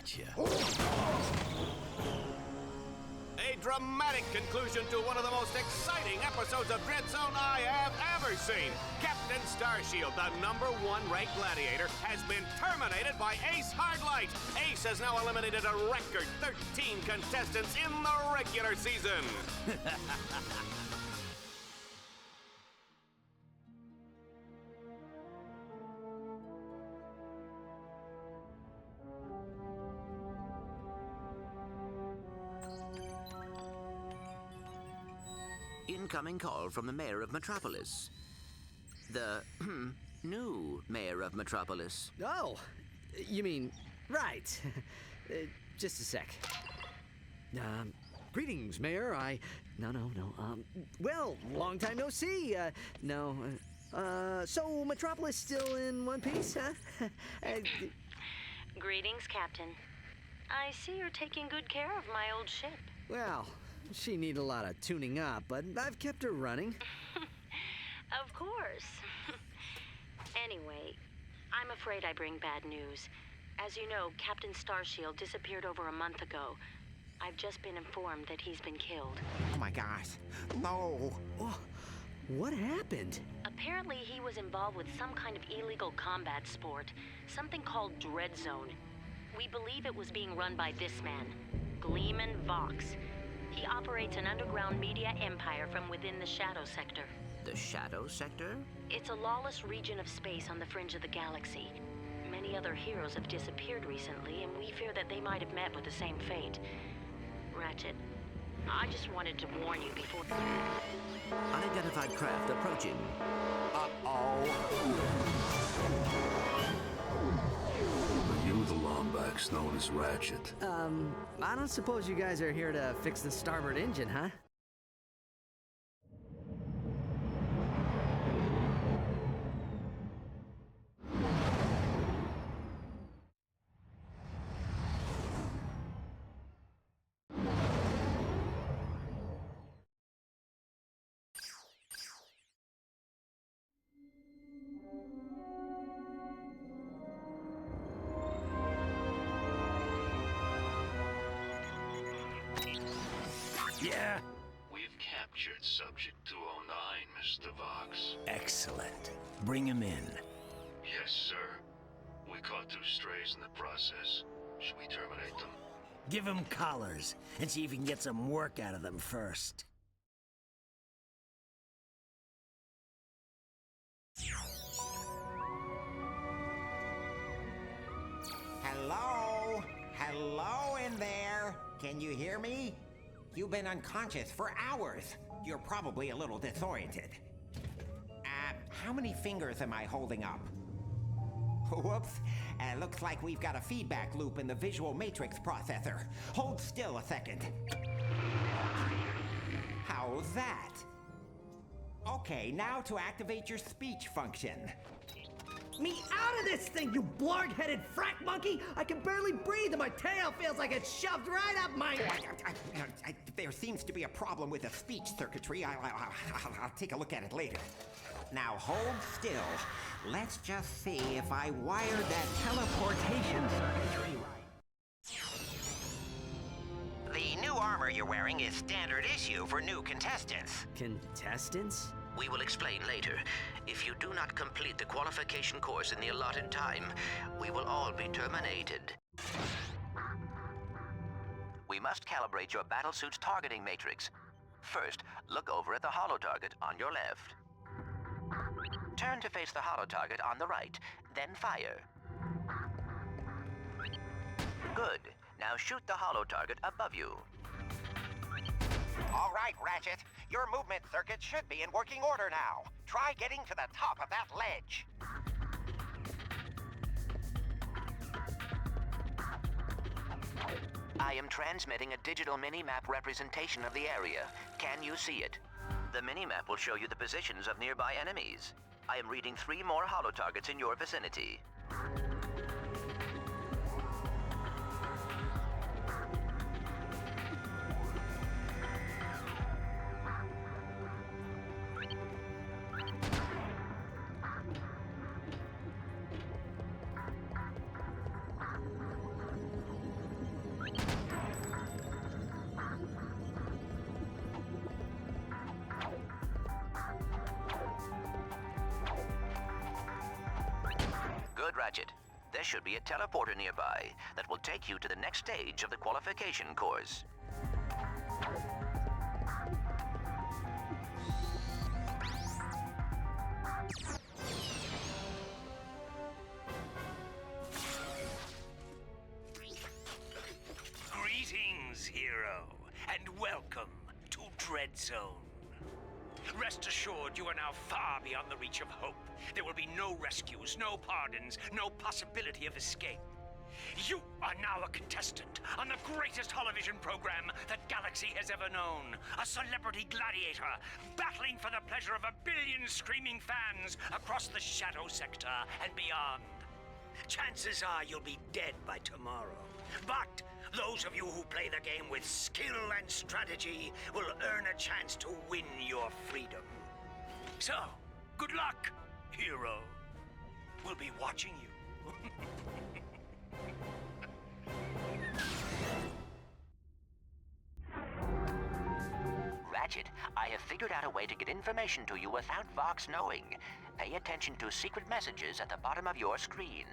Gotcha. A dramatic conclusion to one of the most exciting episodes of DreadZone I have ever seen. Captain Starshield, the #1 ranked gladiator, has been terminated by Ace Hardlight. Ace has now eliminated a record 13 contestants in the regular season. Incoming call from the mayor of Metropolis. The new mayor of Metropolis. Oh, you mean, right. Just a sec. Greetings, Mayor. No. Well, long time no see. No. So Metropolis still in one piece, huh? Greetings, Captain. I see you're taking good care of my old ship. Well, she needs a lot of tuning up, but I've kept her running. Of course. Anyway, I'm afraid I bring bad news. As you know, Captain Starshield disappeared over a month ago. I've just been informed that he's been killed. Oh my gosh. No. Oh, what happened? Apparently he was involved with some kind of illegal combat sport, something called DreadZone. We believe it was being run by this man, Gleeman Vox. He operates an underground media empire from within the Shadow Sector. The Shadow Sector? It's a lawless region of space on the fringe of the galaxy. Many other heroes have disappeared recently, and we fear that they might have met with the same fate. Ratchet, I just wanted to warn you before... Unidentified craft approaching. You the Lombacks known as Ratchet. I don't suppose you guys are here to fix the starboard engine, huh? Yeah? We've captured Subject 209, Mr. Vox. Excellent. Bring him in. Yes, sir. We caught 2 strays in the process. Should we terminate them? Give him collars and see if you can get some work out of them first. Hello? Hello in there? Can you hear me? You've been unconscious for hours. You're probably a little disoriented. How many fingers am I holding up? Whoops. Looks like we've got a feedback loop in the visual matrix processor. Hold still a second. How's that? Okay, now to activate your speech function. Me out of this thing, you blarg-headed frack monkey! I can barely breathe and my tail feels like it's shoved right up my... There seems to be a problem with the speech circuitry. I'll take a look at it later. Now hold still. Let's just see if I wired that teleportation circuitry right. The new armor you're wearing is standard issue for new contestants. Contestants? We will explain later. If you do not complete the qualification course in the allotted time, we will all be terminated. We must calibrate your battlesuit's targeting matrix. First, look over at the holo target on your left. Turn to face the holo target on the right, then fire. Good. Now shoot the holo target above you. All right, Ratchet. Your movement circuit should be in working order now. Try getting to the top of that ledge. I am transmitting a digital mini-map representation of the area. Can you see it? The mini-map will show you the positions of nearby enemies. I am reading 3 more holo targets in your vicinity. Good, Ratchet. There should be a teleporter nearby that will take you to the next stage of the qualification course. Greetings, hero, and welcome to DreadZone. Rest assured, you are now far beyond the reach of hope. There will be no rescues, no pardons, no possibility of escape. You are now a contestant on the greatest television program that Galaxy has ever known. A celebrity gladiator, battling for the pleasure of 1 billion screaming fans across the Shadow Sector and beyond. Chances are you'll be dead by tomorrow. But those of you who play the game with skill and strategy will earn a chance to win your freedom. So, good luck, hero. We'll be watching you. Ratchet, I have figured out a way to get information to you without Vox knowing. Pay attention to secret messages at the bottom of your screen.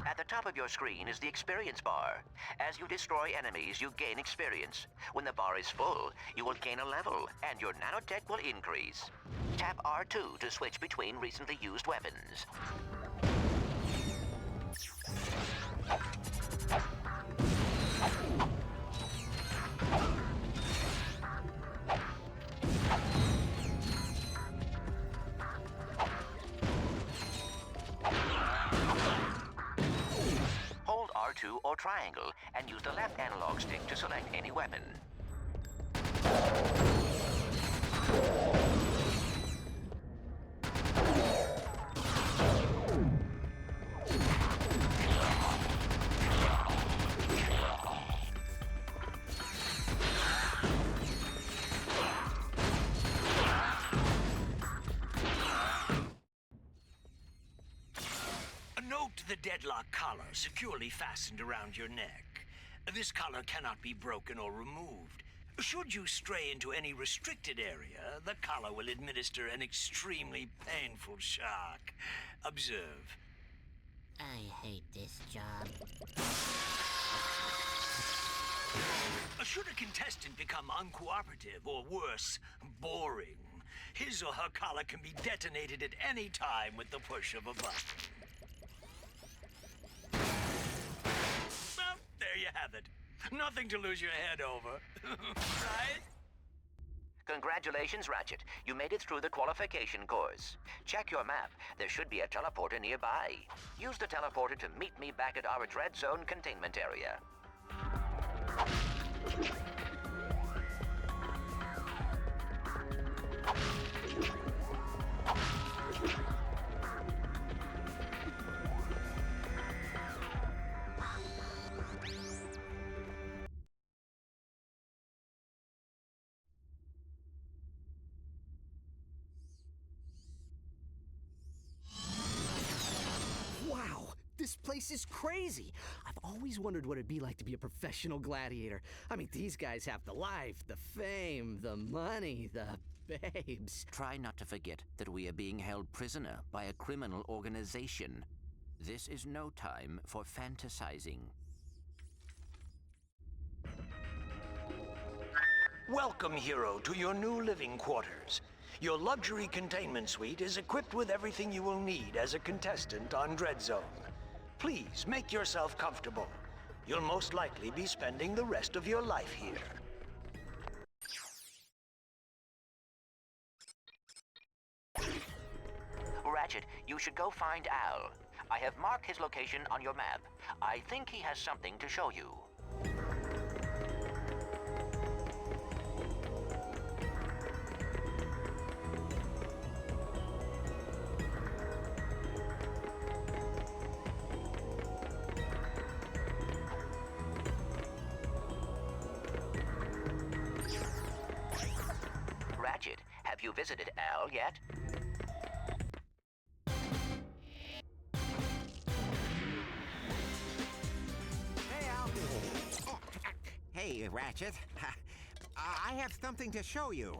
At the top of your screen is the experience bar. As you destroy enemies, you gain experience. When the bar is full, you will gain a level, and your nanotech will increase. Tap R2 to switch between recently used weapons. Hold R2 or triangle and use the left analog stick to select any weapon. Note the deadlock collar securely fastened around your neck. This collar cannot be broken or removed. Should you stray into any restricted area, the collar will administer an extremely painful shock. Observe. I hate this job. Should a contestant become uncooperative or worse, boring, his or her collar can be detonated at any time with the push of a button. Well, there you have it. Nothing to lose your head over. Right? Congratulations, Ratchet. You made it through the qualification course. Check your map. There should be a teleporter nearby. Use the teleporter to meet me back at our DreadZone containment area. Wow, this place is crazy. I've always wondered what it'd be like to be a professional gladiator. I mean, these guys have the life, the fame, the money, the babes. Try not to forget that we are being held prisoner by a criminal organization. This is no time for fantasizing. Welcome, hero, to your new living quarters. Your luxury containment suite is equipped with everything you will need as a contestant on DreadZone. Please make yourself comfortable. You'll most likely be spending the rest of your life here. Ratchet, you should go find Al. I have marked his location on your map. I think he has something to show you. Ratchet, have you visited Al yet? Hey, Al. Hey, Ratchet. I have something to show you.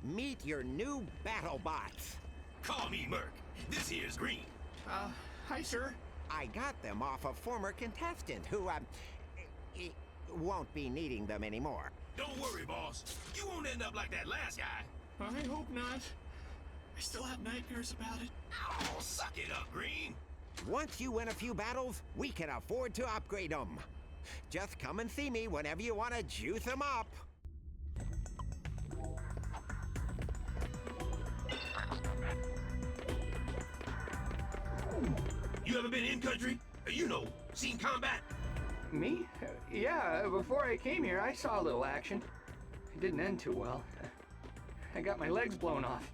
Meet your new battle bots. Call me Merc. This here's Green. Hi, sir. I got them off a former contestant who, won't be needing them anymore. Don't worry, boss. You won't end up like that last guy. I hope not. I still have nightmares about it. Oh, suck it up, Green. Once you win a few battles, we can afford to upgrade them. Just come and see me whenever you want to juice them up. You ever been in country? Seen combat? Me? Yeah, before I came here, I saw a little action. It didn't end too well. I got my legs blown off.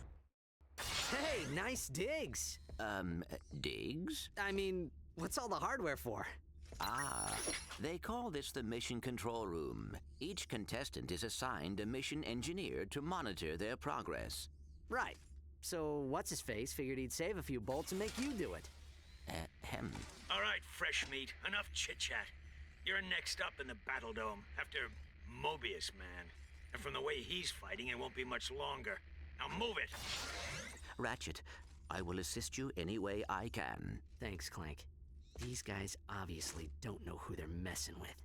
Hey, nice digs. Digs? I mean, what's all the hardware for? Ah, they call this the mission control room. Each contestant is assigned a mission engineer to monitor their progress. Right. So, what's-his-face figured he'd save a few bolts and make you do it. Ahem. All right, fresh meat. Enough chit-chat. You're next up in the Battle Dome after Mobius Man. And from the way he's fighting, it won't be much longer. Now move it! Ratchet, I will assist you any way I can. Thanks, Clank. These guys obviously don't know who they're messing with.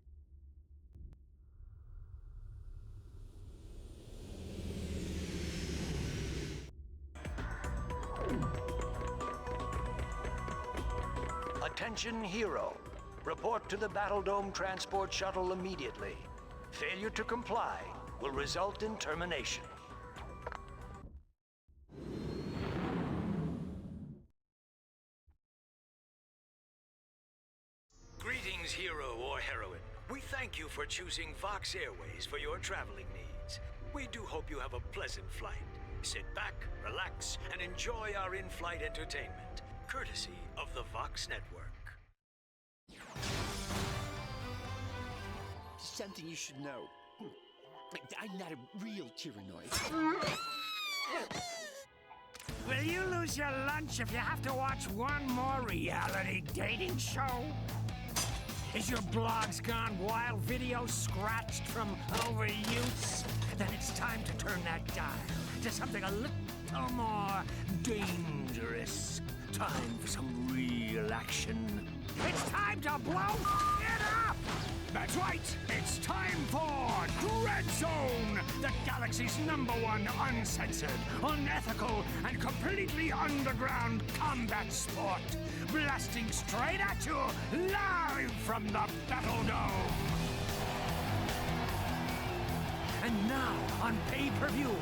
Attention, Hero. Report to the Battle Dome Transport Shuttle immediately. Failure to comply will result in termination. Greetings, hero or heroine. We thank you for choosing Vox Airways for your traveling needs. We do hope you have a pleasant flight. Sit back, relax, and enjoy our in-flight entertainment, courtesy of the Vox Network. Something you should know. I'm not a real tyrannoid. Will you lose your lunch if you have to watch one more reality dating show? Is your blogs gone wild, video scratched from overuse? Then it's time to turn that dial to something a little more dangerous. Time for some real action. It's time to blow it up! That's right, it's time for DreadZone, the galaxy's #1 uncensored, unethical, and completely underground combat sport. Blasting straight at you, live from the Battle Dome. And now, on pay-per-view,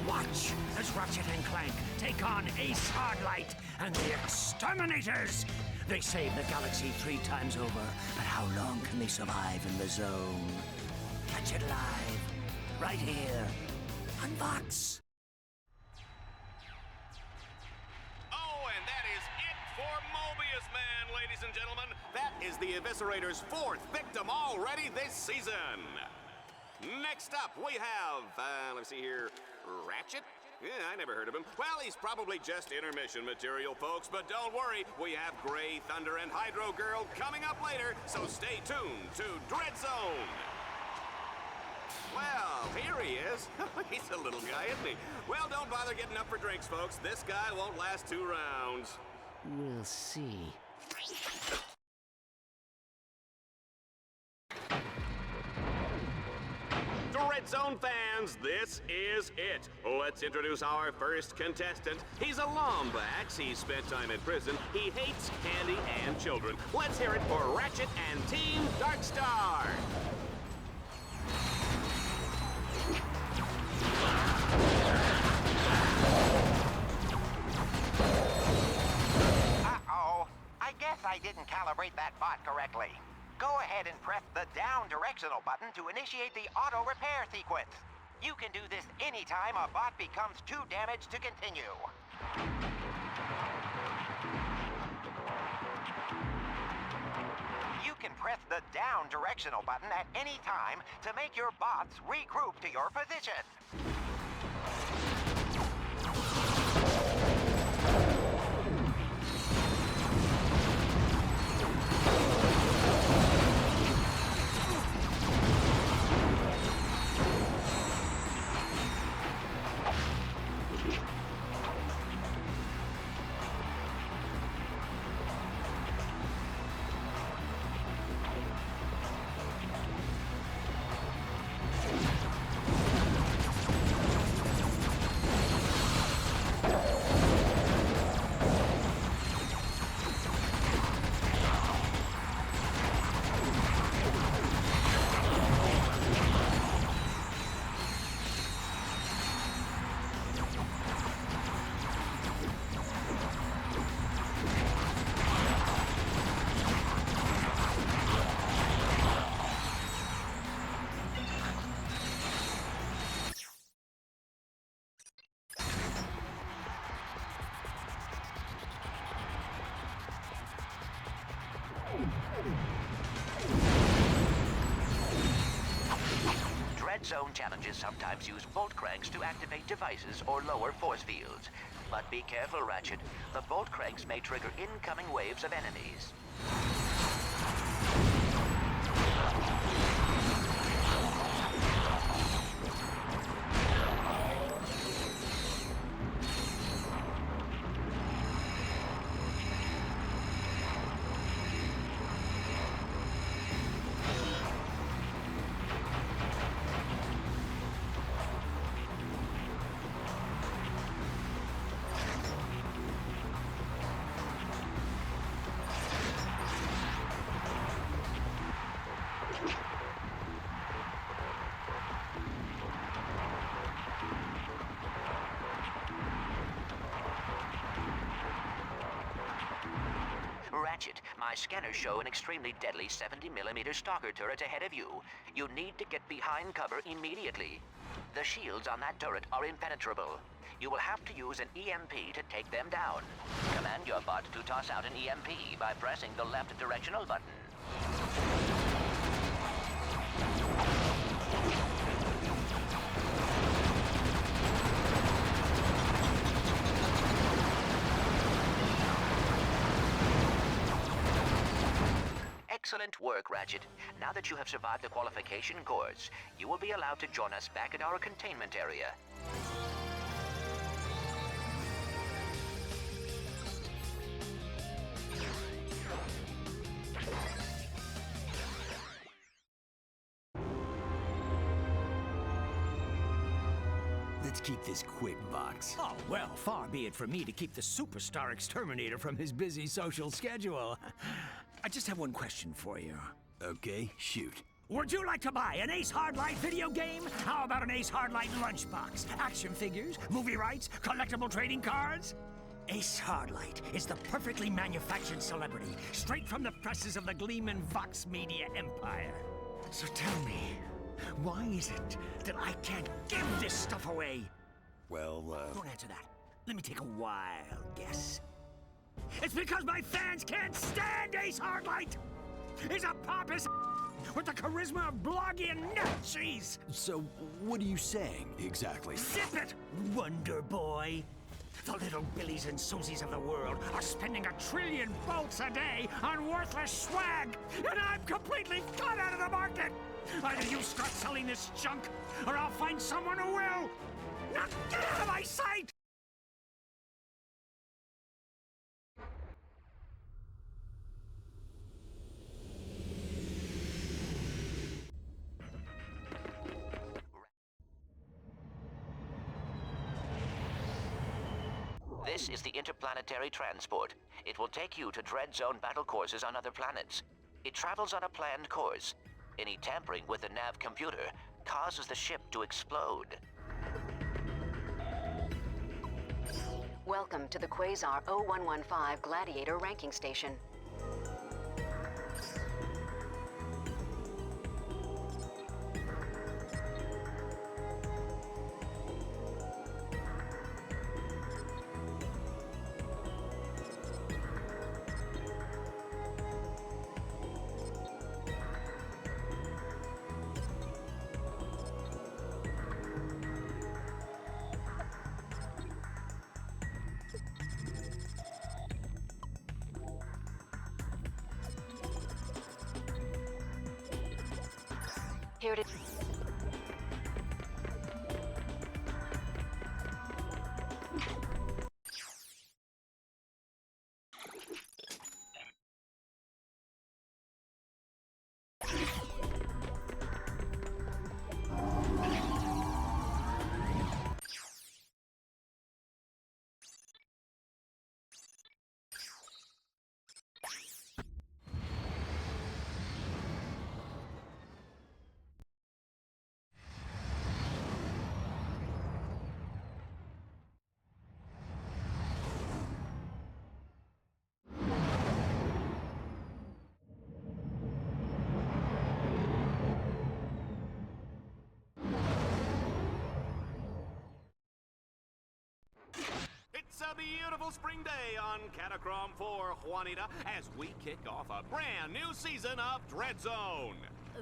watch as Ratchet and Clank take on Ace Hardlight and the Exterminators. They save the galaxy 3 times over, but how long can they survive in the zone? Catch it live, right here, on Vox. Oh, and that is it for Mobius Man, ladies and gentlemen. That is the Eviscerator's 4th victim already this season. Next up, we have, let's see here, Ratchet? Yeah, I never heard of him. Well, he's probably just intermission material, folks, but don't worry, we have Grey Thunder and Hydro Girl coming up later, so stay tuned to DreadZone. Well, here he is. He's a little guy, isn't he? Well, don't bother getting up for drinks, folks. This guy won't last 2 rounds. We'll see. DreadZone fans, this is it. Let's introduce our first contestant. He's a Lombax. He spent time in prison. He hates candy and children. Let's hear it for Ratchet and Team Darkstar. Uh-oh. I guess I didn't calibrate that bot correctly. Go ahead and press the down directional button to initiate the auto repair sequence. You can do this anytime a bot becomes too damaged to continue. You can press the down directional button at any time to make your bots regroup to your position. DreadZone challenges sometimes use bolt cranks to activate devices or lower force fields. But be careful, Ratchet. The bolt cranks may trigger incoming waves of enemies. Ratchet, my scanners show an extremely deadly 70mm stalker turret ahead of you. You need to get behind cover immediately. The shields on that turret are impenetrable. You will have to use an EMP to take them down. Command your bot to toss out an EMP by pressing the left directional button. Excellent work, Ratchet. Now that you have survived the qualification course, you will be allowed to join us back at our containment area. Let's keep this quick, Vox. Oh, well, far be it from me to keep the superstar exterminator from his busy social schedule. I just have one question for you. Okay, shoot. Would you like to buy an Ace Hardlight video game? How about an Ace Hardlight lunchbox? Action figures, movie rights, collectible trading cards? Ace Hardlight is the perfectly manufactured celebrity, straight from the presses of the Gleeman Vox Media empire. So tell me, why is it that I can't give this stuff away? Well, Don't answer that. Let me take a wild guess. It's because my fans can't stand Ace Hardlight! He's a pompous with the charisma of blogging nut cheese! so what are you saying, exactly? Zip it, Wonder Boy! The little Billies and Susies of the world are spending 1 trillion bolts a day on worthless swag, and I'm completely cut out of the market! Either you start selling this junk, or I'll find someone who will! Now get out of my sight! This is the interplanetary transport. It will take you to DreadZone battle courses on other planets. It travels on a planned course. Any tampering with the nav computer causes the ship to explode. Welcome to the Quasar 0115 Gladiator ranking station. Here it is. beautiful spring day on Catacrom Four, Juanita, as we kick off a brand new season of DreadZone.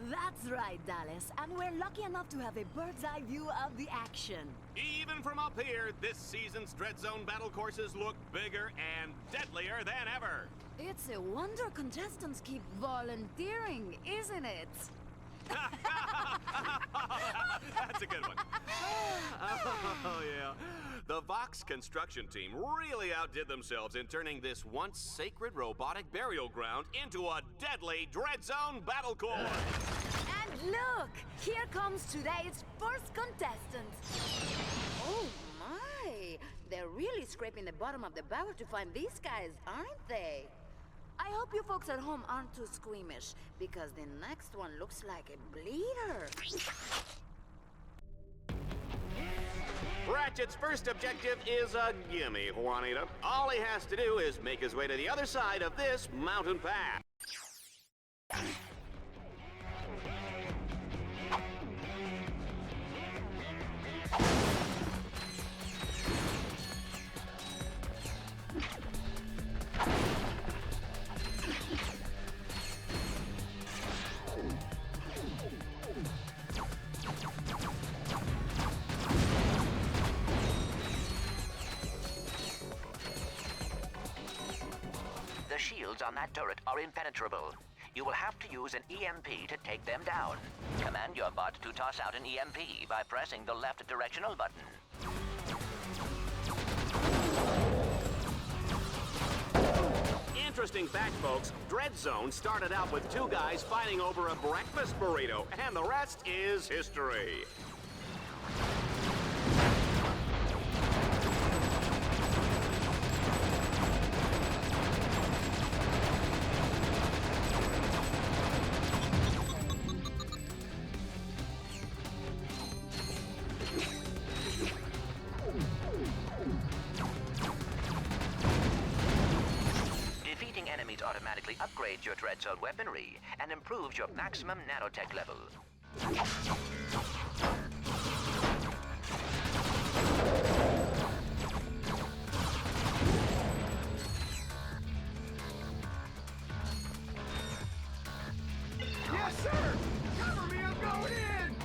That's right, Dallas, and we're lucky enough to have a bird's eye view of the action. Even from up here, this season's DreadZone battle courses look bigger and deadlier than ever. It's a wonder contestants keep volunteering, isn't it? That's a good one. Oh, yeah. The Vox construction team really outdid themselves in turning this once sacred robotic burial ground into a deadly DreadZone battle course. And look, here comes today's first contestant. Oh my, they're really scraping the bottom of the barrel to find these guys, aren't they? I hope you folks at home aren't too squeamish, because the next one looks like a bleeder. Ratchet's first objective is a gimme, Juanita. All he has to do is make his way to the other side of this mountain path. The shields on that turret are impenetrable. You will have to use an EMP to take them down. Command your bot to toss out an EMP by pressing the left directional button. Interesting fact, folks. DreadZone started out with two guys fighting over a breakfast burrito, and the rest is history. Automatically upgrades your DreadZone weaponry and improves your maximum nanotech level. Yes, sir! Cover me, I'm going in!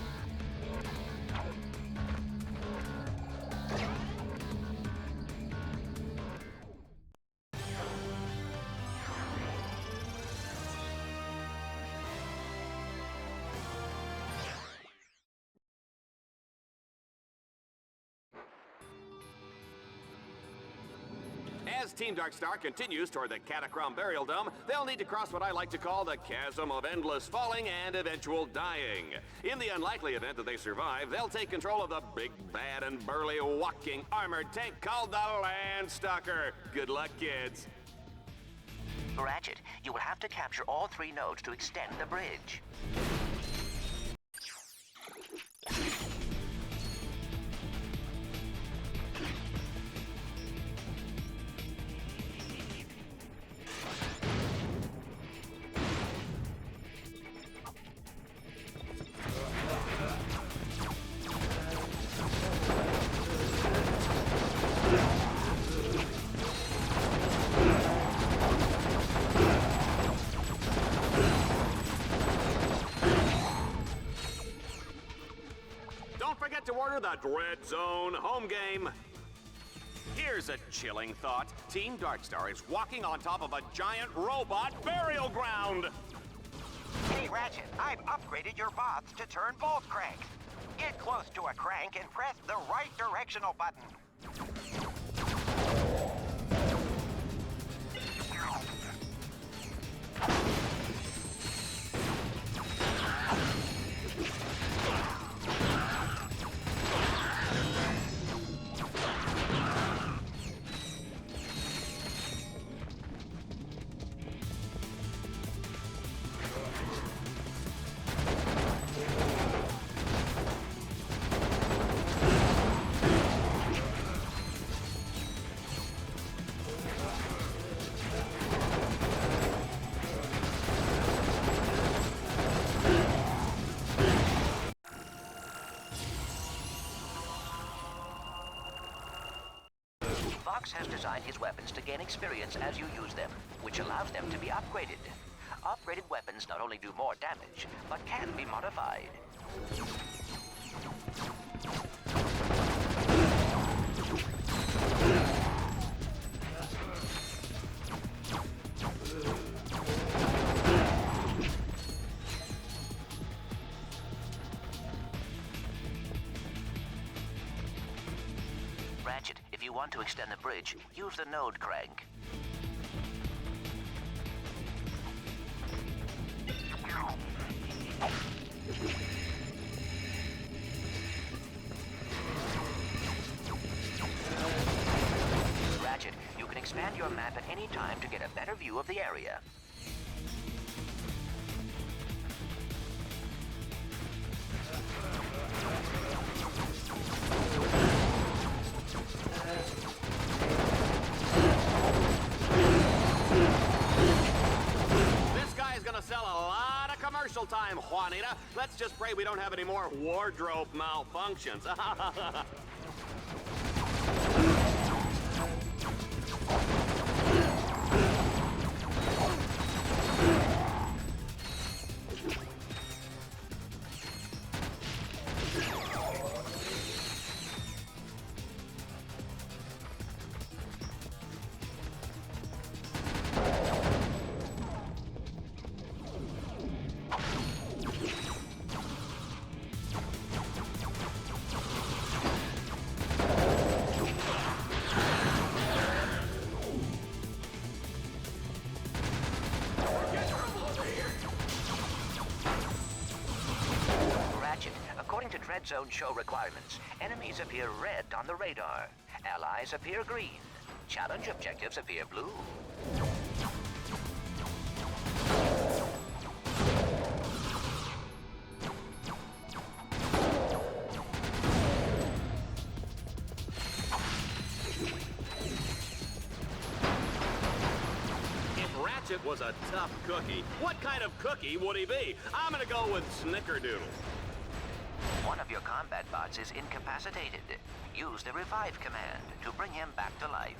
As Team Darkstar continues toward the Catacrom Burial Dome, they'll need to cross what I like to call the chasm of endless falling and eventual dying. In the unlikely event that they survive, they'll take control of the big, bad, and burly walking armored tank called the Landstalker. Good luck, kids. Ratchet, you will have to capture all 3 nodes to extend the bridge. To order the DreadZone home game. Here's a chilling thought. Team Darkstar is walking on top of a giant robot burial ground. Hey, Ratchet, I've upgraded your bots to turn both cranks. Get close to a crank and press the right directional button. Vox has designed his weapons to gain experience as you use them, which allows them to be upgraded. Upgraded weapons not only do more damage, but can be modified. Ratchet, if you want to extend the bridge, use the node crank. Ratchet, you can expand your map at any time to get a better view of the area. This guy is gonna sell a lot of commercial time, Juanita. Let's just pray we don't have any more wardrobe malfunctions. According to DreadZone show requirements, enemies appear red on the radar. Allies appear green. Challenge objectives appear blue. If Ratchet was a tough cookie, what kind of cookie would he be? I'm gonna go with Snickerdoodle. One of your combat bots is incapacitated. Use the revive command to bring him back to life.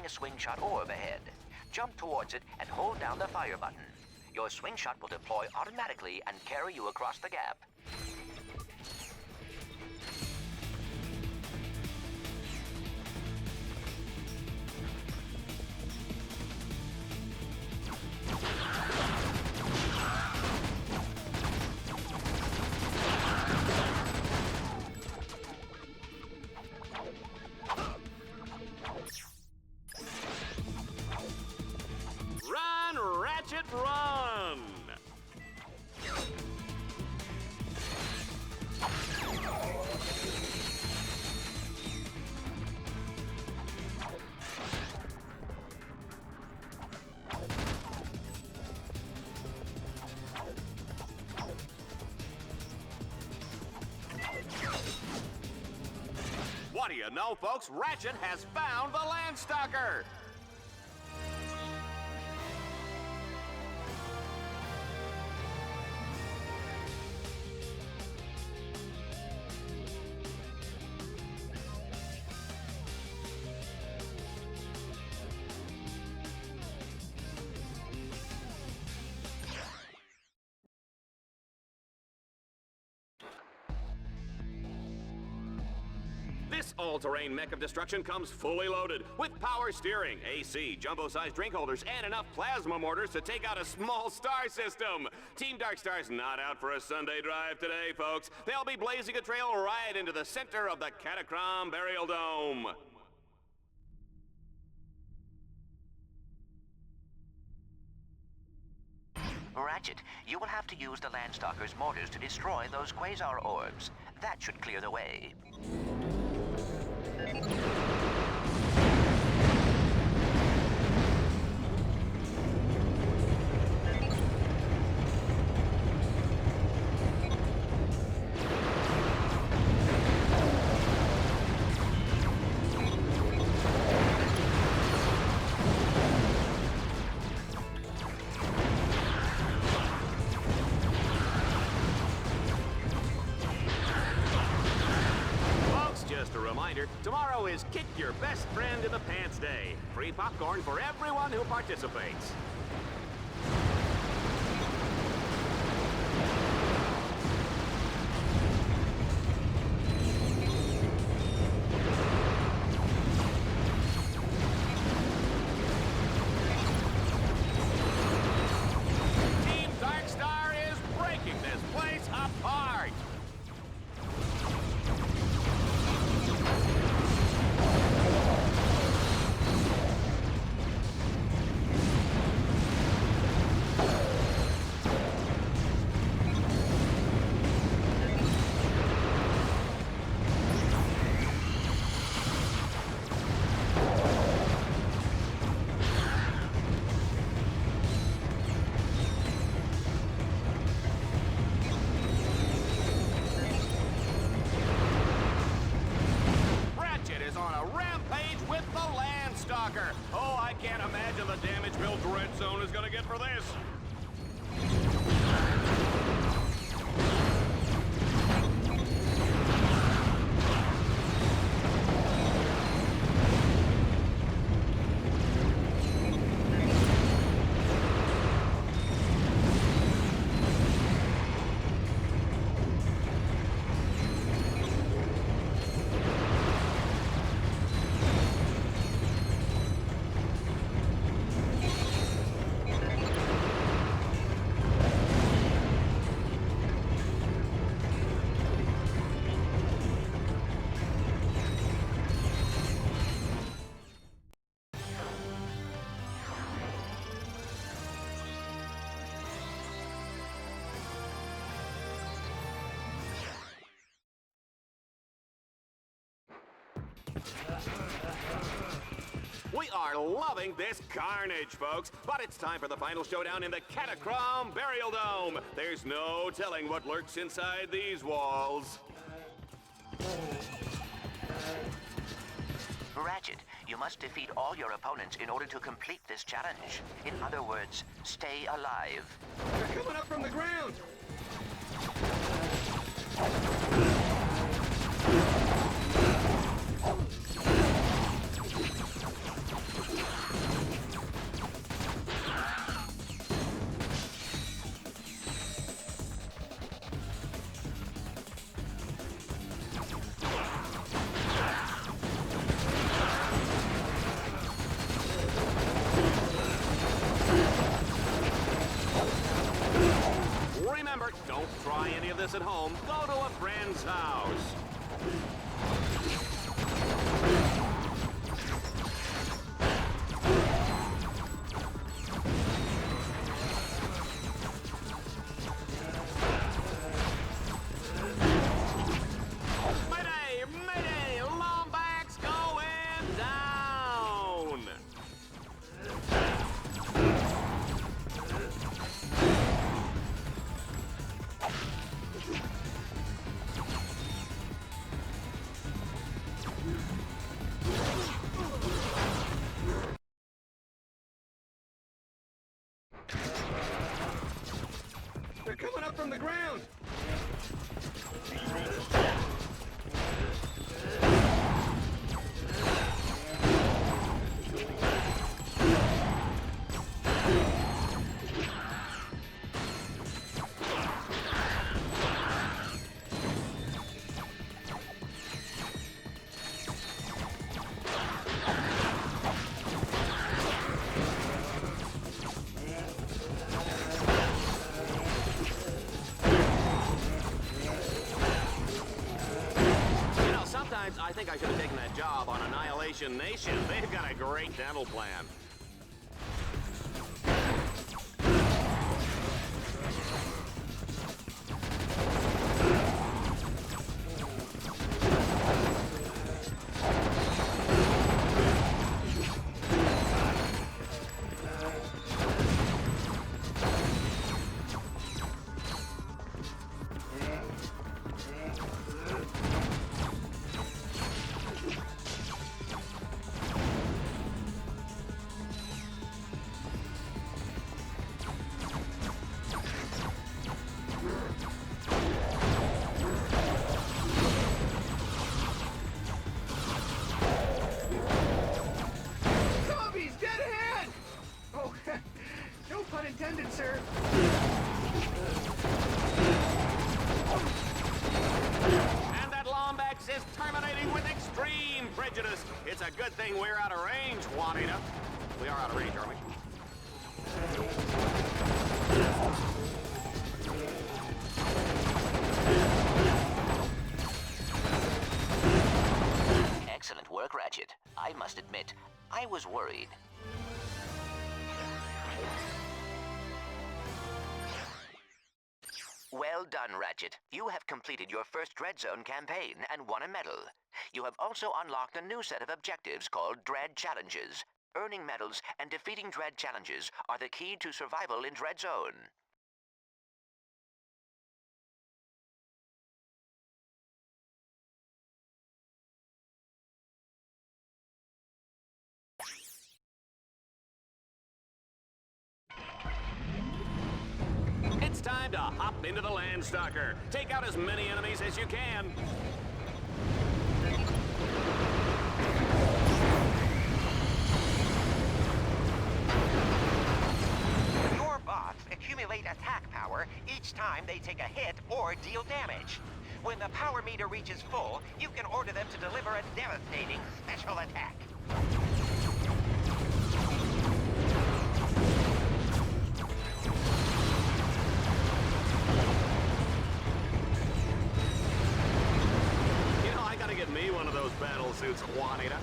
A swing shot orb ahead. Jump towards it and hold down the fire button. Your swing shot will deploy automatically and carry you across the gap. it run! What do you know, folks? Ratchet has found the Landstalker! This all-terrain mech of destruction comes fully loaded with power steering, AC, jumbo-sized drink holders, and enough plasma mortars to take out a small star system. Team Darkstar's not out for a Sunday drive today, folks. They'll be blazing a trail right into the center of the Catacrom Burial Dome. Ratchet, you will have to use the Landstalker's mortars to destroy those quasar orbs. That should clear the way. Tomorrow is Kick Your Best Friend in the Pants Day. Free popcorn for everyone who participates. Team Darkstar is breaking this place apart. Oh, I can't imagine the damage bill DreadZone is gonna get for this. We are loving this carnage, folks, but it's time for the final showdown in the Catacrom Burial Dome. There's no telling what lurks inside these walls. Ratchet, you must defeat all your opponents in order to complete this challenge. In other words, stay alive. They're coming up from the ground! Remember, don't try any of this at home. Go to a friend's house. from the ground! I think I should have taken that job on Annihilation Nation. They've got a great dental plan. Intended, sir. And that Lombax is terminating with extreme prejudice. It's a good thing we're out of range, Juanita. We are out of range, aren't we? Excellent work, Ratchet. I must admit, I was worried. Well done, Ratchet. You have completed your first DreadZone campaign and won a medal. You have also unlocked a new set of objectives called Dread Challenges. Earning medals and defeating Dread Challenges are the key to survival in DreadZone. It's time to hop into the Landstalker. Take out as many enemies as you can. Your bots accumulate attack power each time they take a hit or deal damage. When the power meter reaches full, you can order them to deliver a devastating special attack. Get me one of those battle suits, Juanita.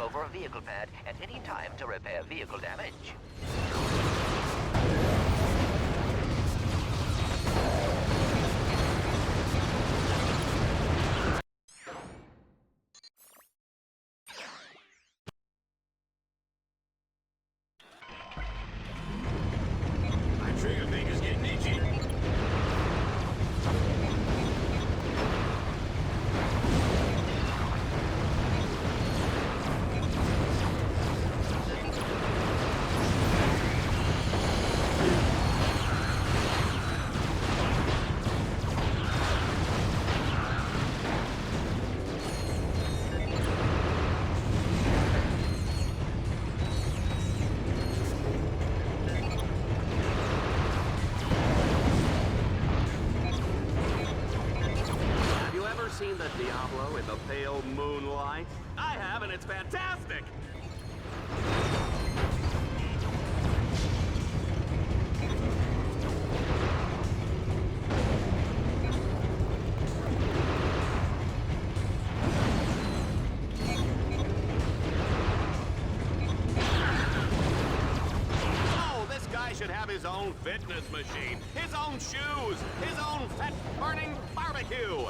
Over a vehicle pad at any time to repair vehicle damage. My trigger finger's getting itchy. Seen the Diablo in the pale moonlight? I have, and it's fantastic! own fitness machine, his own shoes, his own fat-burning barbecue.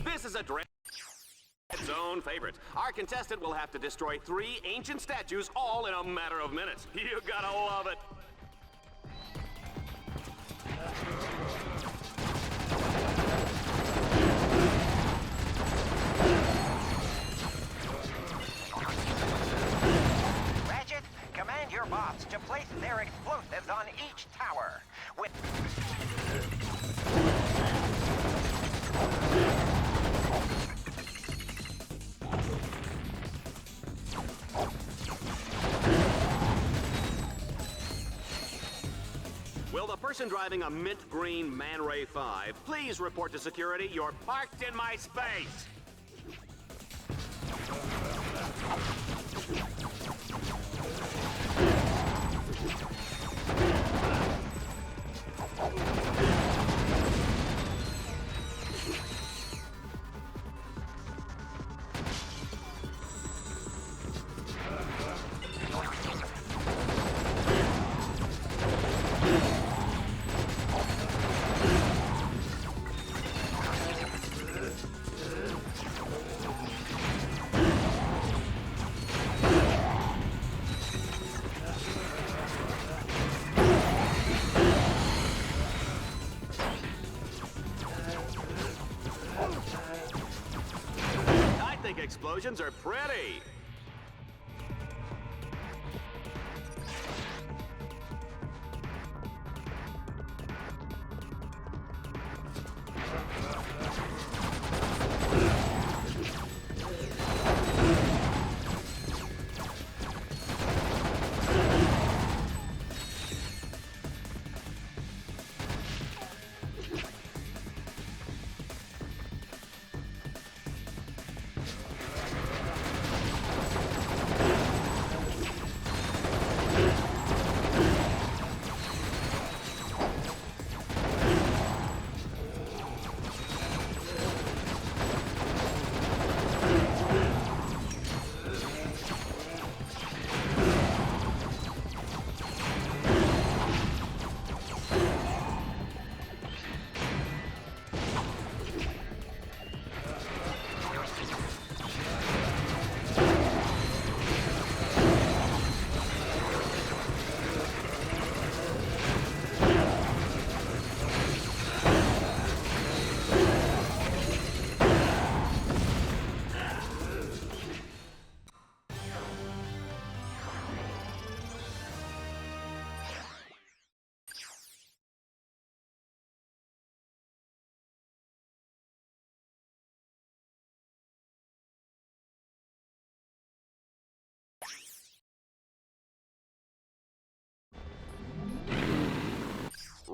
This is a DreadZone favorite. Our contestant will have to destroy 3 ancient statues all in a matter of minutes. You gotta love it. Ratchet, command your bots to place their explosives on each tower. With... Will the person driving a mint green Man Ray 5 please report to security? You're parked in my space. Explosions are pretty.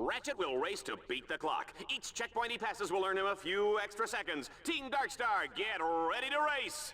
Ratchet will race to beat the clock. Each checkpoint he passes will earn him a few extra seconds. Team Darkstar, get ready to race!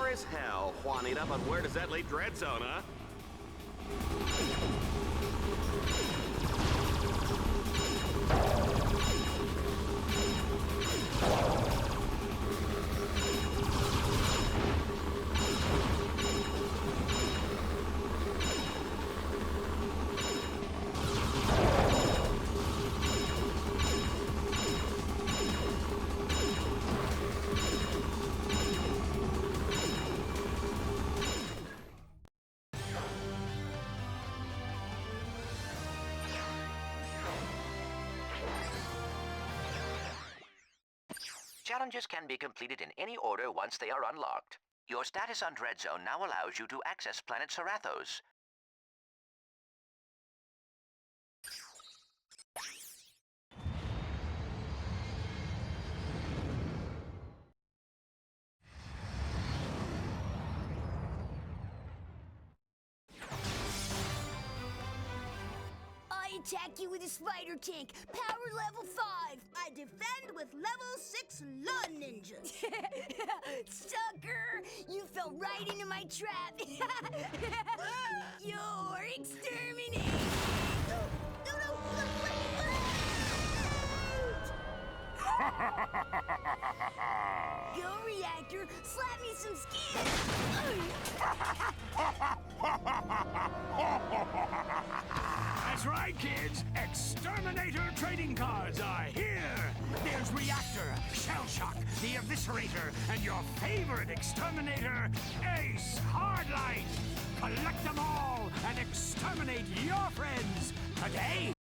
Sure as hell, Juanita, but where does that leave DreadZone, huh? Challenges can be completed in any order once they are unlocked. Your status on DreadZone now allows you to access planet Sarathos. I attack you with a spider tank, power level 5. I defend with level 6 lawn ninjas. Sucker! You fell right into my trap. You're exterminated. No, Go, Reactor, slap me some skin. That's right, kids. Exterminator trading cards are here. There's Reactor, Shellshock, the Eviscerator, and your favorite exterminator, Ace Hardlight. Collect them all and exterminate your friends today.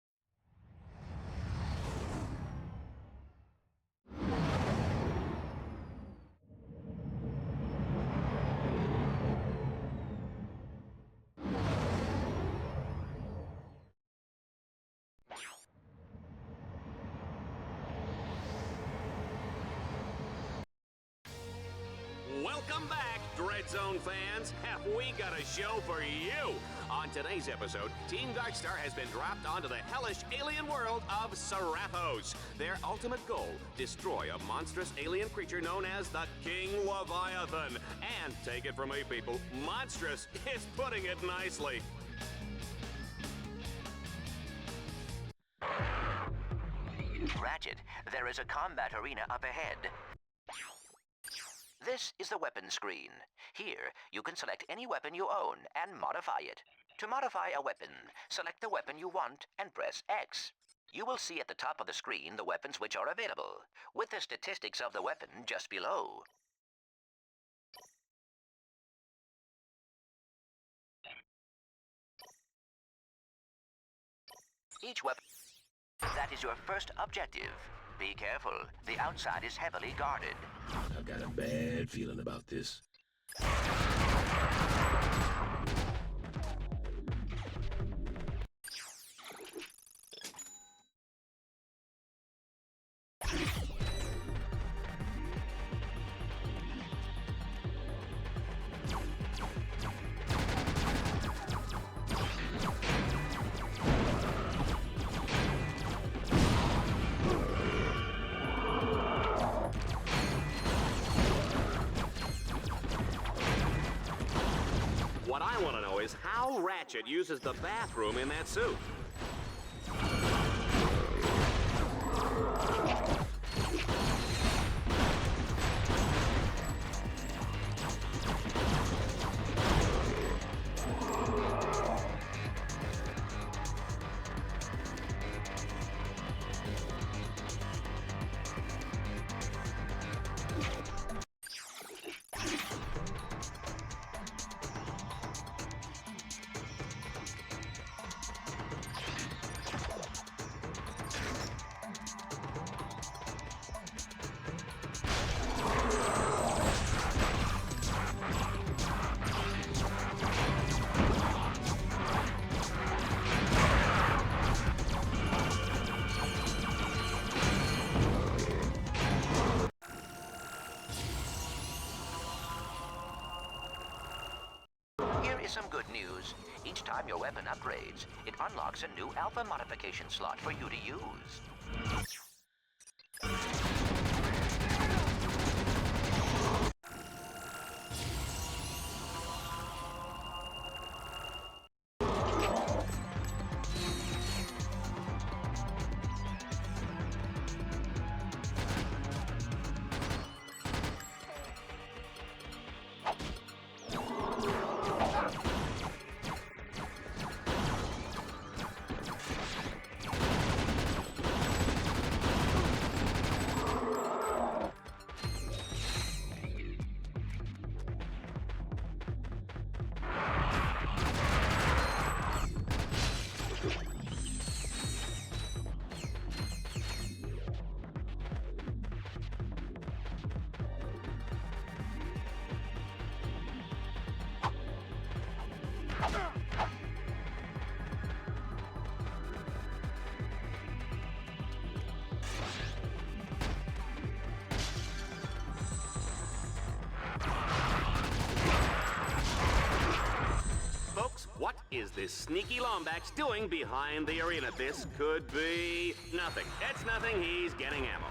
Welcome back, DreadZone fans. Have we got a show for you? On today's episode, Team Darkstar has been dropped onto the hellish alien world of Sarathos. Their ultimate goal, destroy a monstrous alien creature known as the King Leviathan. And take it from me, people, monstrous is putting it nicely. Ratchet, there is a combat arena up ahead. This is the weapon screen. Here, you can select any weapon you own and modify it. To modify a weapon, select the weapon you want and press X. You will see at the top of the screen the weapons which are available, with the statistics of the weapon just below. Each weapon... That is your first objective. Be careful. The outside is heavily guarded. I've got a bad feeling about this. What I want to know is how Ratchet uses the bathroom in that suit. Some good news. Each time your weapon upgrades, it unlocks a new alpha modification slot for you to use. What is this sneaky Lombax doing behind the arena? This could be nothing. It's nothing. He's getting ammo.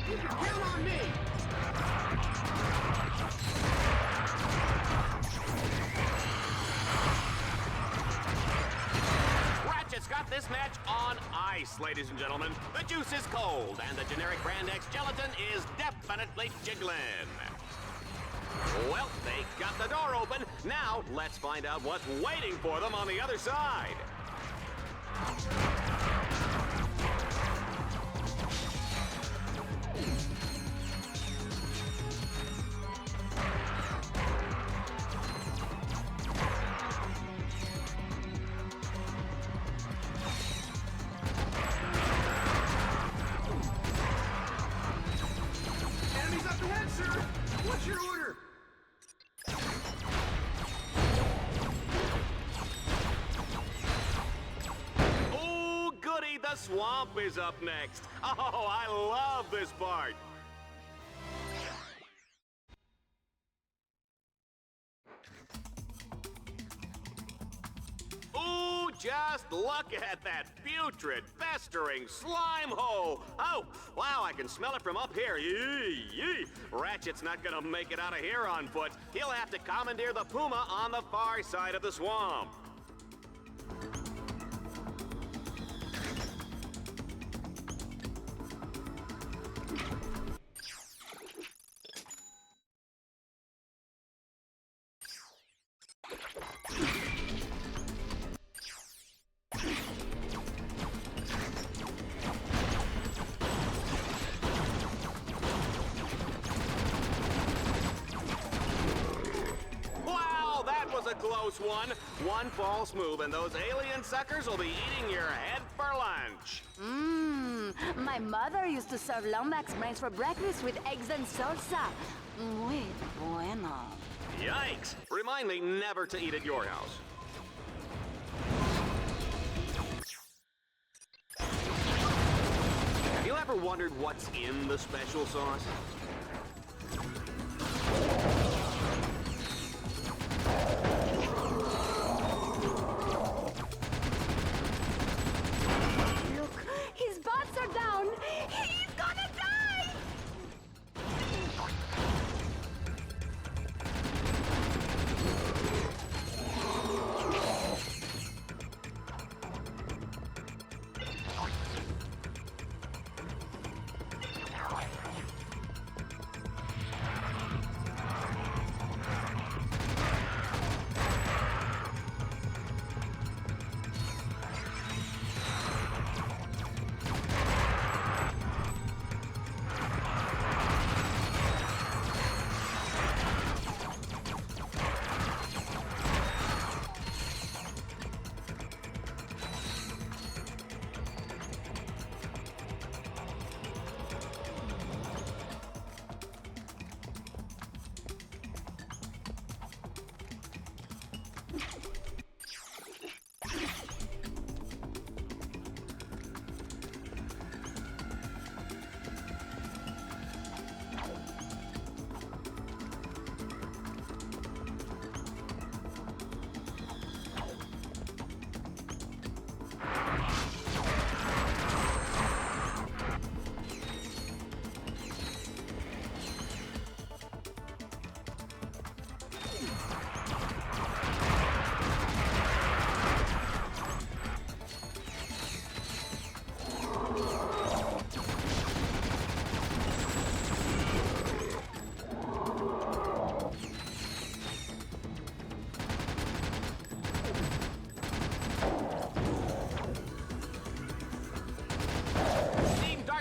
You can count on me! Ratchet's got this match on ice, ladies and gentlemen. The juice is cold, and the generic brand X gelatin is definitely jiggling. Well, they got the door open. Now, let's find out what's waiting for them on the other side. Enemies up ahead, sir! What's your order? Oh, goody, the swamp is up next. Oh, I love this part. Ooh, just look at that putrid, festering slime hole. Oh, wow, I can smell it from up here. Yee, yee. Ratchet's not gonna make it out of here on foot. He'll have to commandeer the puma on the far side of the swamp. Wow, that was a close one. One false move, and those alien suckers will be eating your head for lunch. My mother used to serve Lombax brains for breakfast with eggs and salsa. Muy bueno. Yikes! Remind me never to eat at your house. Have you ever wondered what's in the special sauce? Look, his bots are down. He's gonna die!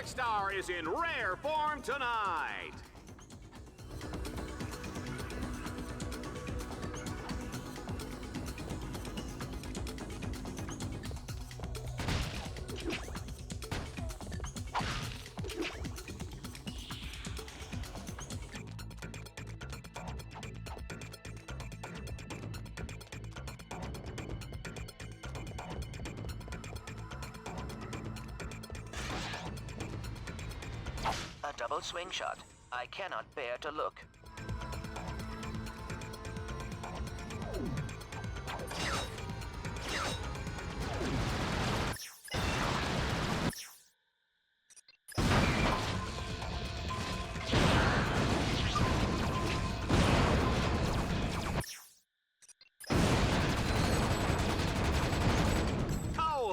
Star is in rare form tonight. double swing shot. I cannot bear to look.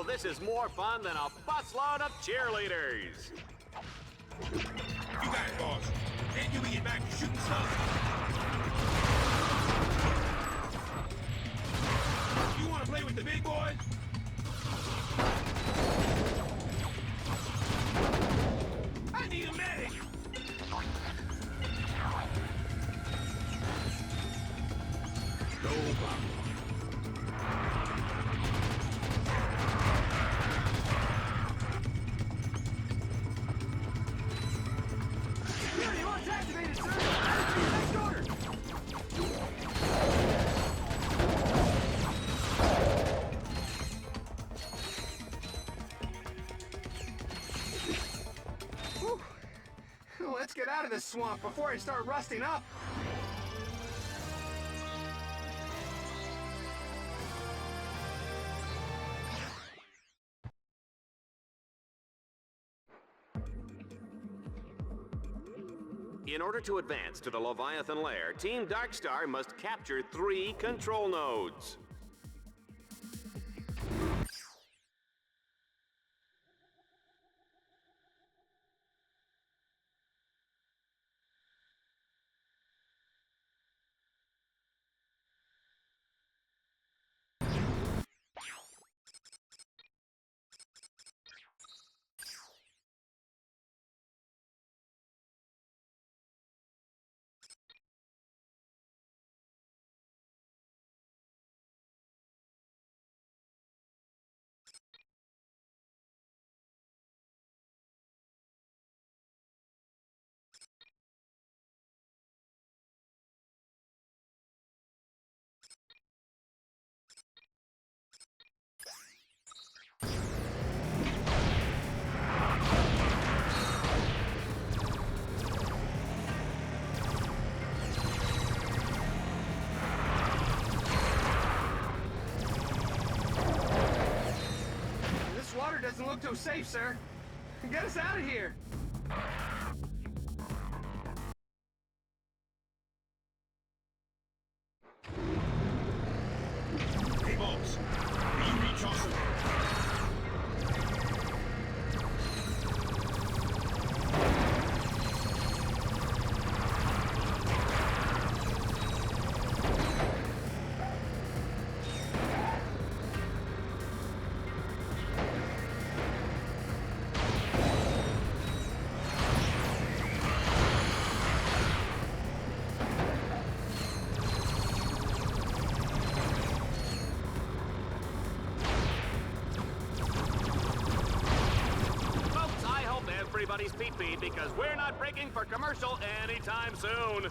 This is more fun than a busload of cheerleaders. You got it, boss. And you can get back to shooting stuff. You want to play with the big boys? I need a medic. No problem. Let's get out of this swamp before I start rusting up. In order to advance to the Leviathan lair, Team Darkstar must capture 3 control nodes. Doesn't look too safe, sir. Get us out of here. Hey, boss. Can you reach Austin? Everybody's feet because we're not breaking for commercial anytime soon.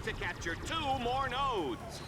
to capture 2 more nodes.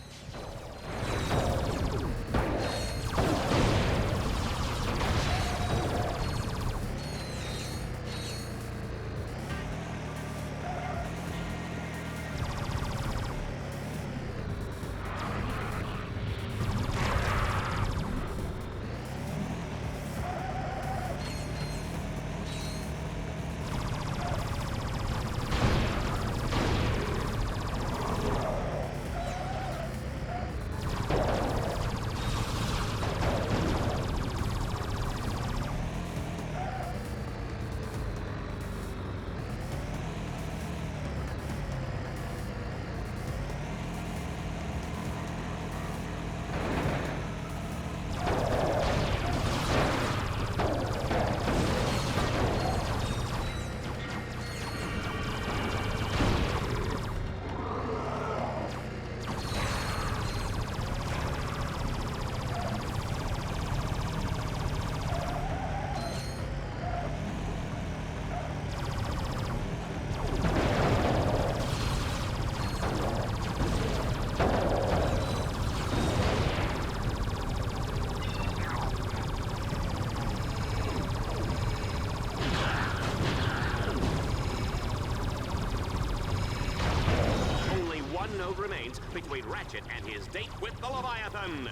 Node remains between Ratchet and his date with the Leviathan.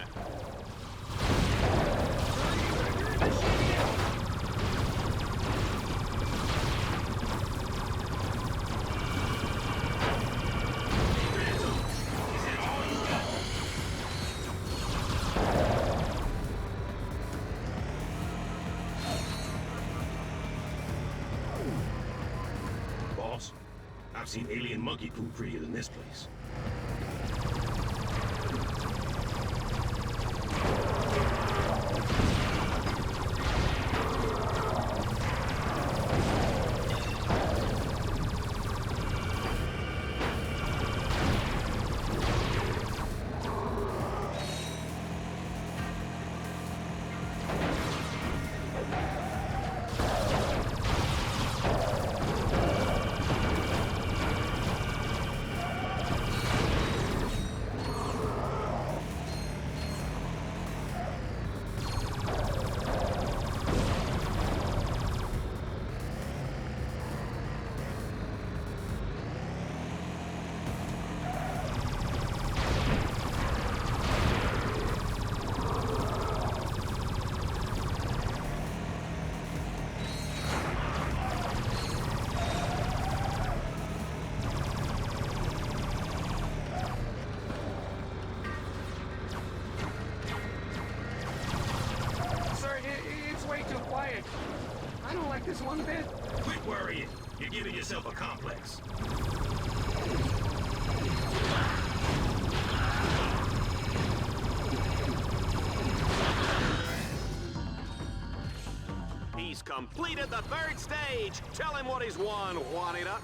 Boss, I've seen alien monkey poop prettier than this place. I don't like this one bit. Quit worrying. You're giving yourself a complex. He's completed the 3rd stage. Tell him what he's won, Juanita.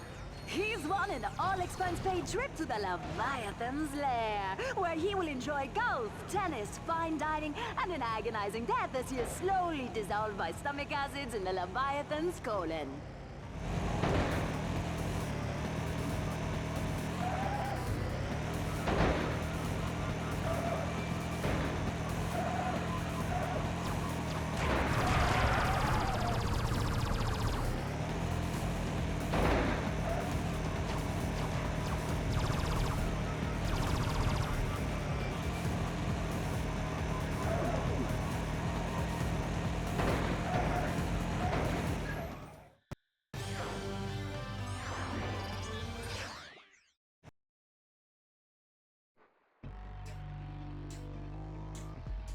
He's won an all-expense-paid trip to the Leviathan's lair, where he will enjoy golf, tennis, fine dining, and an agonizing death as he is slowly dissolved by stomach acids in the Leviathan's colon.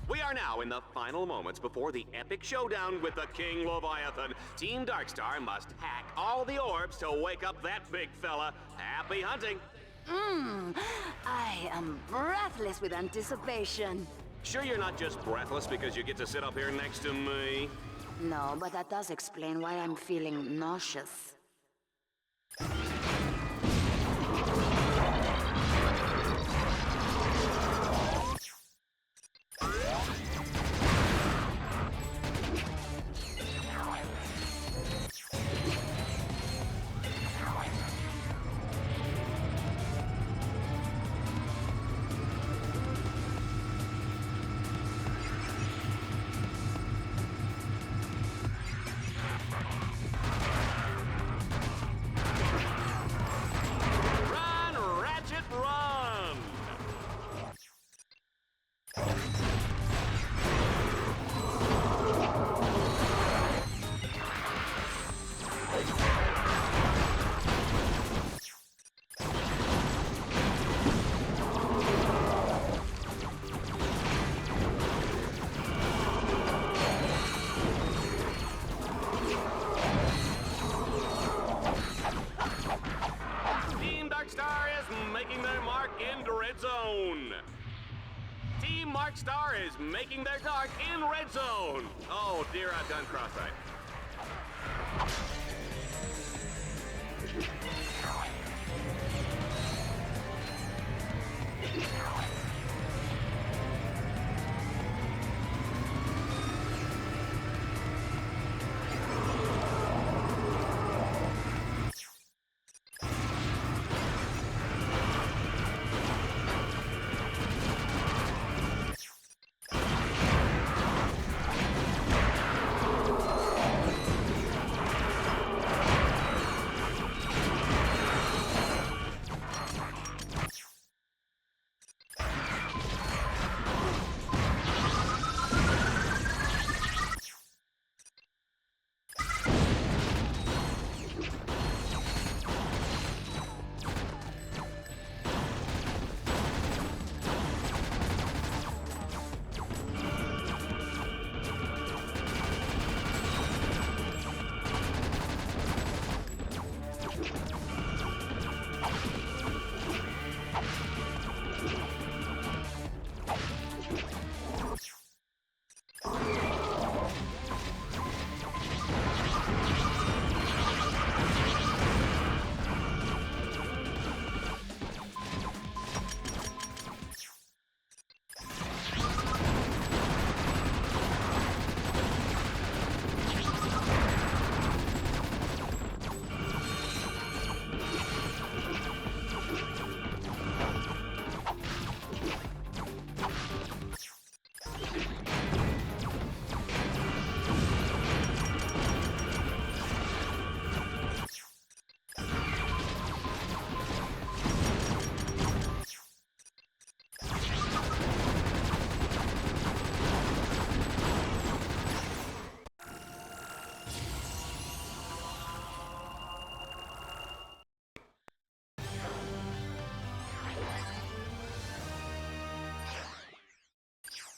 We are now in the final moments before the epic showdown with the King Leviathan. Team Darkstar must hack all the orbs to wake up that big fella. Happy hunting! I am breathless with anticipation. Sure you're not just breathless because you get to sit up here next to me? No, but that does explain why I'm feeling nauseous. Red Zone. Team Mark Star is making their dart in Red Zone. Oh dear, I've done cross-eyed.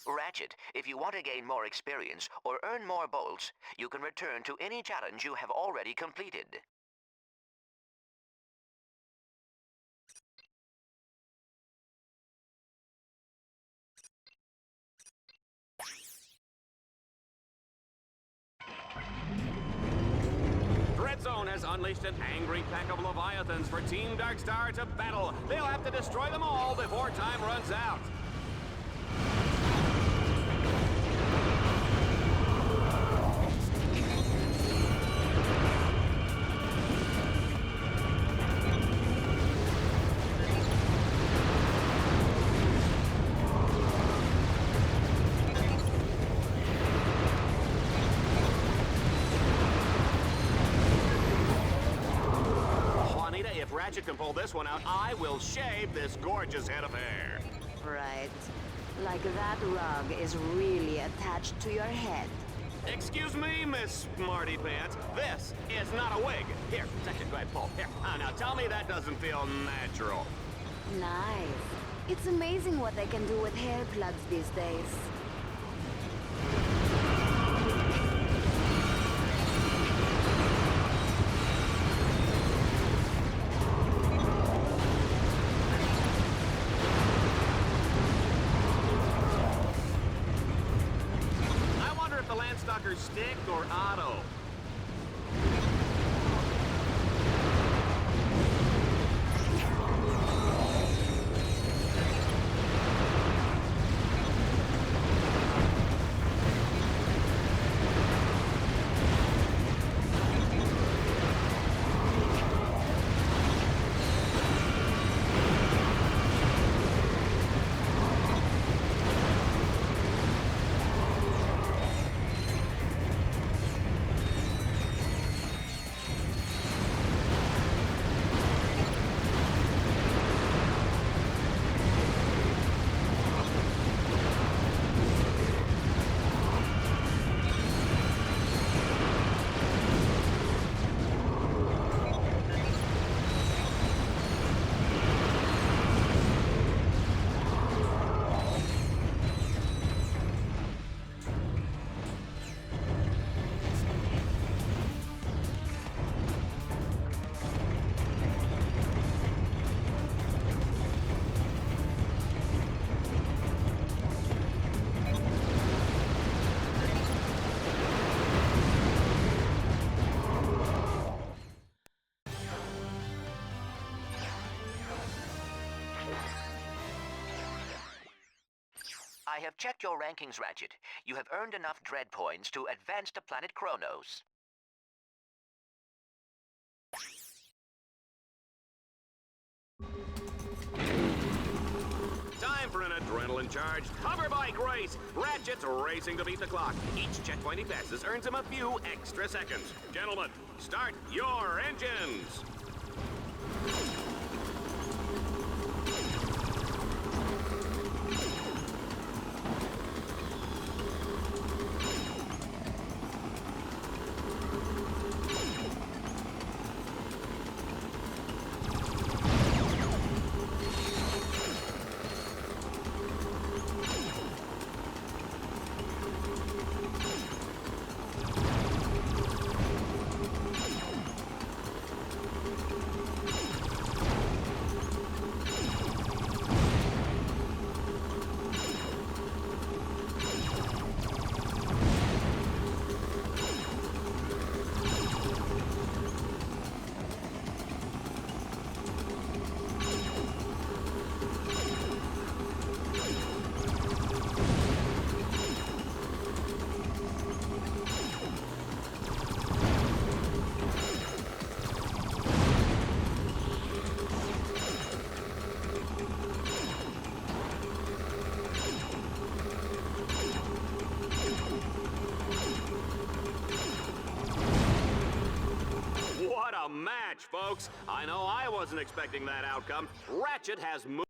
Ratchet, if you want to gain more experience or earn more bolts, you can return to any challenge you have already completed. DreadZone has unleashed an angry pack of Leviathans for Team Darkstar to battle. They'll have to destroy them all before time runs out. If Ratchet can pull this one out, I will shave this gorgeous head of hair. Right. Like that rug is really attached to your head. Excuse me, Miss Smarty Pants. This is not a wig. Here, section, go ahead, pull. Here. Now tell me that doesn't feel natural. Nice. It's amazing what they can do with hair plugs these days. Stick or auto? I have checked your rankings, Ratchet. You have earned enough dread points to advance to planet Kronos. Time for an adrenaline-charged hoverbike race. Ratchet's racing to beat the clock. Each checkpoint he passes earns him a few extra seconds. Gentlemen, start your engines. What a match, folks. I know I wasn't expecting that outcome. Ratchet has moved.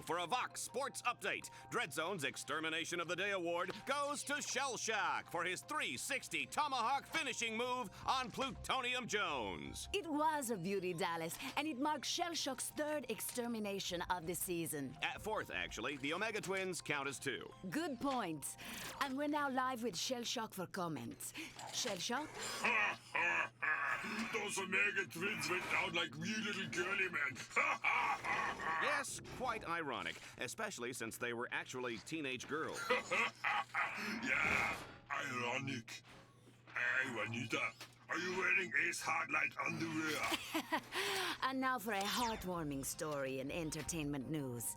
For a Vox Sports Update, DreadZone's Extermination of the Day award goes to Shellshock for his 360 Tomahawk finishing move on Plutonium Jones. It was a beauty, Dallas, and it marks Shellshock's third extermination of the season. Fourth, actually. The Omega Twins count as two. Good point. And we're now live with Shellshock for comments. Shellshock? Those Omega Twins went down like wee little girly men. Yes, quite ironic, especially since they were actually teenage girls. Yeah, ironic. Hey, Juanita, are you wearing Ace Hardlight underwear? And now for a heartwarming story in entertainment news.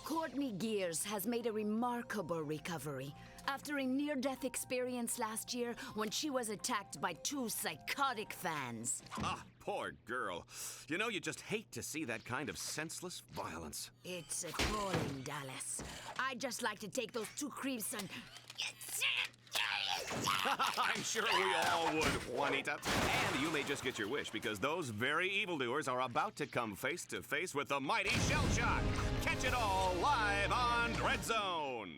Courtney Gears has made a remarkable recovery after a near-death experience last year when she was attacked by two psychotic fans. Ah, poor girl. You know, you just hate to see that kind of senseless violence. It's appalling, Dallas. I'd just like to take those two creeps and... I'm sure we all would, Juanita. And you may just get your wish, because those very evildoers are about to come face to face with the mighty Shellshock. Catch it all live on DreadZone.